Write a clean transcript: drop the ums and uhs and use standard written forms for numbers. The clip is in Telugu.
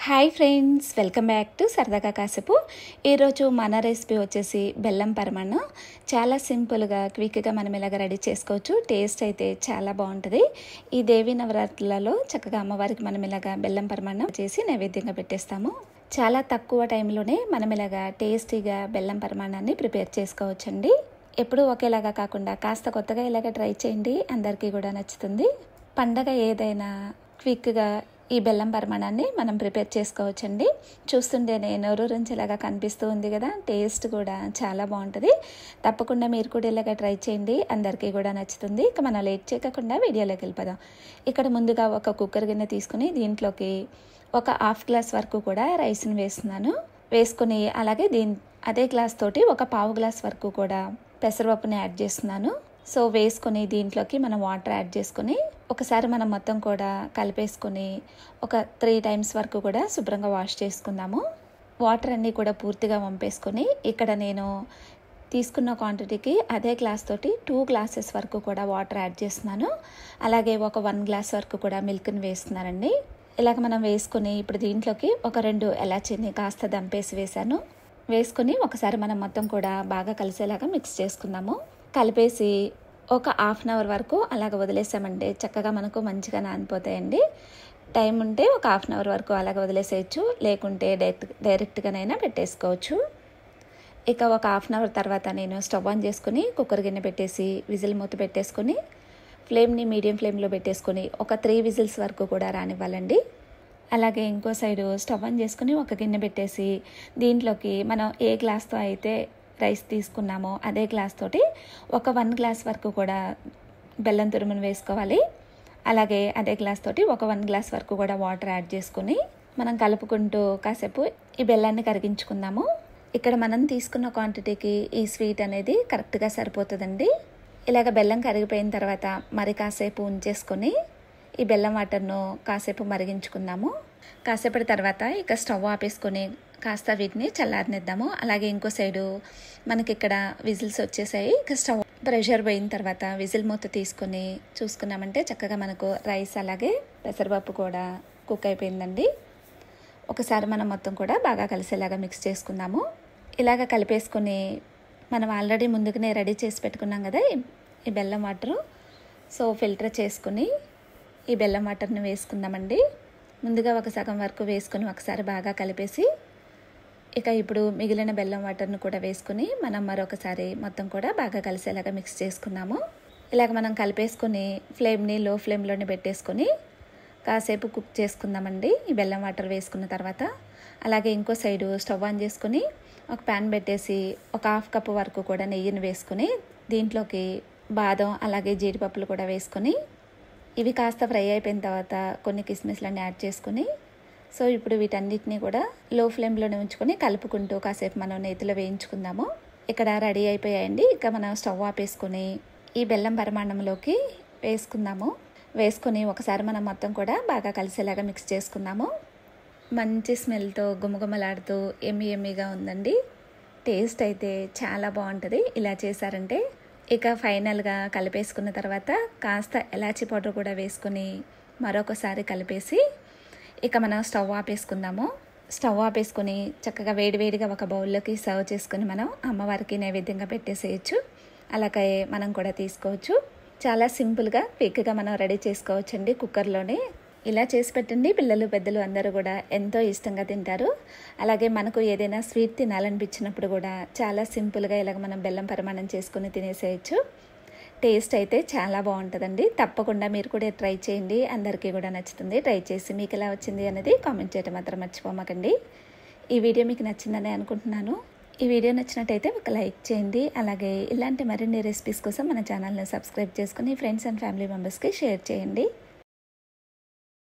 Hi friends, welcome back to సరదాగా కాసేపు. ఈరోజు మన రెసిపీ వచ్చేసి బెల్లం పరమాన్నం. చాలా సింపుల్గా క్విక్గా మనం ఇలాగ రెడీ చేసుకోవచ్చు. టేస్ట్ అయితే చాలా బాగుంటుంది. ఈ దేవీ నవరాత్రులలో చక్కగా అమ్మవారికి మనం ఇలాగ బెల్లం పరమాన్నం చేసి నైవేద్యంగా పెట్టేస్తాము. చాలా తక్కువ టైంలోనే మనం ఇలాగ టేస్టీగా బెల్లం పరమాన్నాన్ని ప్రిపేర్ చేసుకోవచ్చండి. ఎప్పుడూ ఒకేలాగా కాకుండా కాస్త కొత్తగా ఇలాగ ట్రై చేయండి, అందరికీ కూడా నచ్చుతుంది. పండగ ఏదైనా క్విక్గా ఈ బెల్లం పరమాణాన్ని మనం ప్రిపేర్ చేసుకోవచ్చండి. చూస్తుంటేనే నోరూరించేలాగా కనిపిస్తూ ఉంది కదా, టేస్ట్ కూడా చాలా బాగుంటుంది. తప్పకుండా మీరు కూడా ఇలాగ ట్రై చేయండి, అందరికీ కూడా నచ్చుతుంది. ఇక మనం లేట్ చేయకుండా వీడియోలోకి వెళ్ళిపోదాం. ఇక్కడ ముందుగా ఒక కుక్కర్ గిన్నె తీసుకుని దీంట్లోకి ఒక హాఫ్ గ్లాస్ వరకు కూడా రైస్ని వేసుకుని అలాగే అదే గ్లాస్ తోటి ఒక పావు గ్లాస్ వరకు కూడా పెసరపప్పుని యాడ్ చేస్తున్నాను. సో వేసుకొని దీంట్లోకి మనం వాటర్ యాడ్ చేసుకొని ఒకసారి మనం మొత్తం కూడా కలిపేసుకొని ఒక 3 టైమ్స్ వరకు కూడా శుభ్రంగా వాష్ చేసుకుందాము. వాటర్ అన్నీ కూడా పూర్తిగా వంపేసుకొని ఇక్కడ నేను తీసుకున్న క్వాంటిటీకి అదే గ్లాస్ తోటి 2 గ్లాసెస్ వరకు కూడా వాటర్ యాడ్ చేస్తున్నాను. అలాగే ఒక 1 గ్లాస్ వరకు కూడా మిల్క్ని వేస్తున్నానండి. ఇలాగ మనం వేసుకొని ఇప్పుడు దీంట్లోకి ఒక 2 ఎలాచీని కాస్త దంపేసి వేసుకొని ఒకసారి మనం మొత్తం కూడా బాగా కలిసేలాగా మిక్స్ చేసుకుందాము. కలిపేసి ఒక హాఫ్ అన్ అవర్ వరకు అలాగ వదిలేసామంటే చక్కగా మనకు మంచిగా నానిపోతాయండి. టైం ఉంటే ఒక హాఫ్ అన్ అవర్ వరకు అలాగ వదిలేసేయచ్చు, లేకుంటే డైరెక్ట్గానైనా పెట్టేసుకోవచ్చు. ఇక ఒక హాఫ్ అన్ అవర్ తర్వాత నేను స్టవ్ ఆన్ చేసుకుని కుక్కర్ గిన్నె పెట్టేసి విజిల్ మూత పెట్టేసుకొని ఫ్లేమ్ని మీడియం ఫ్లేమ్లో పెట్టేసుకొని ఒక 3 విజిల్స్ వరకు కూడా రానివ్వాలండి. అలాగే ఇంకో సైడు స్టవ్ ఆన్ చేసుకుని ఒక గిన్నె పెట్టేసి దీంట్లోకి మనం ఏ గ్లాస్తో అయితే రైస్ తీసుకున్నామో అదే గ్లాస్ తోటి ఒక 1 గ్లాస్ వరకు కూడా బెల్లం తురుమును వేసుకోవాలి. అలాగే అదే గ్లాస్ తోటి ఒక 1 గ్లాస్ వరకు కూడా వాటర్ యాడ్ చేసుకుని మనం కలుపుకుంటూ కాసేపు ఈ బెల్లాన్ని కరిగించుకుందాము. ఇక్కడ మనం తీసుకున్న క్వాంటిటీకి ఈ స్వీట్ అనేది కరెక్ట్గా సరిపోతుందండి. ఇలాగ బెల్లం కరిగిపోయిన తర్వాత మరి కాసేపు ఉంచేసుకొని ఈ బెల్లం వాటర్ను కాసేపు మరిగించుకుందాము. కాసేపటి తర్వాత ఇక స్టవ్ ఆపేసుకొని కాస్త వీటిని చల్లారనిద్దాము. అలాగే ఇంకో సైడు మనకి ఇక్కడ విజిల్స్ వచ్చేసాయి. ఇక స్టవ్ ప్రెషర్ పోయిన తర్వాత విజిల్ మూత తీసుకొని చూసుకున్నామంటే చక్కగా మనకు రైస్ అలాగే పెసరపప్పు కూడా కుక్ అయిపోయిందండి. ఒకసారి మనం మొత్తం కూడా బాగా కలిసేలాగా మిక్స్ చేసుకుందాము. ఇలాగ కలిపేసుకొని మనం ఆల్రెడీ ముందుగానే రెడీ చేసి పెట్టుకున్నాం కదా ఈ బెల్లం వాటరు. సో ఫిల్టర్ చేసుకుని ఈ బెల్లం వాటర్ని వేసుకుందామండి. ముందుగా ఒక సగం వరకు వేసుకొని ఒకసారి బాగా కలిపేసి ఇక ఇప్పుడు మిగిలిన బెల్లం వాటర్ను కూడా వేసుకొని మనం మరొకసారి మొత్తం కూడా బాగా కలిసేలాగా మిక్స్ చేసుకున్నాము. ఇలాగ మనం కలిపేసుకొని ఫ్లేమ్ని లో ఫ్లేమ్లోనే పెట్టేసుకొని కాసేపు కుక్ చేసుకుందామండి ఈ బెల్లం వాటర్ వేసుకున్న తర్వాత. అలాగే ఇంకో సైడు స్టవ్ ఆన్ చేసుకుని ఒక ప్యాన్ పెట్టేసి ఒక హాఫ్ కప్ వరకు కూడా నెయ్యిని వేసుకొని దీంట్లోకి బాదం అలాగే జీడిపప్పులు కూడా వేసుకొని ఇవి కాస్త ఫ్రై అయిపోయిన తర్వాత కొన్ని కిస్మిస్లన్నీ యాడ్ చేసుకొని సో ఇప్పుడు వీటన్నిటిని కూడా లో ఫ్లేమ్లోనే ఉంచుకొని కలుపుకుంటూ కాసేపు మనం నేతిలో వేయించుకుందాము. ఇక్కడ రెడీ అయిపోయాయండి. ఇక మనం స్టవ్ ఆపేసుకొని ఈ బెల్లం పరమాన్నంలోకి వేసుకొని ఒకసారి మనం మొత్తం కూడా బాగా కలిసేలాగా మిక్స్ చేసుకుందాము. మంచి స్మెల్తో గుమగుమలాడుతూ ఎమ్మీగా ఉందండి. టేస్ట్ అయితే చాలా బాగుంటుంది ఇలా చేశారంటే. ఇక ఫైనల్గా కలిపేసుకున్న తర్వాత కాస్త ఎలాచీ పౌడర్ కూడా వేసుకొని మరొకసారి కలిపేసి ఇక మనం స్టవ్ ఆపేసుకొని చక్కగా వేడివేడిగా ఒక బౌల్లోకి సర్వ్ చేసుకుని మనం అమ్మవారికి నైవేద్యంగా పెట్టేసేయచ్చు. అలాగే మనం కూడా తీసుకోవచ్చు. చాలా సింపుల్గా క్విక్గా మనం రెడీ చేసుకోవచ్చండి కుక్కర్లోనే. ఇలా చేసి పెట్టండి, పిల్లలు పెద్దలు అందరూ కూడా ఎంతో ఇష్టంగా తింటారు. అలాగే మనకు ఏదైనా స్వీట్ తినాలనిపించినప్పుడు కూడా చాలా సింపుల్గా ఇలాగ మనం బెల్లం పరమాన్నం చేసుకుని తినేసేయచ్చు. టేస్ట్ అయితే చాలా బాగుంటుందండి. తప్పకుండా మీరు కూడా ట్రై చేయండి, అందరికీ కూడా నచ్చుతుంది. ట్రై చేసి మీకు ఎలా వచ్చింది అనేది కామెంట్ చేయడం మాత్రం మర్చిపోమాకండి. ఈ వీడియో మీకు నచ్చిందని అనుకుంటున్నాను. ఈ వీడియో నచ్చినట్టయితే ఒక లైక్ చేయండి. అలాగే ఇలాంటి మరిన్ని రెసిపీస్ కోసం మన ఛానల్ని సబ్స్క్రైబ్ చేసుకుని ఫ్రెండ్స్ అండ్ ఫ్యామిలీ మెంబర్స్కి షేర్ చేయండి.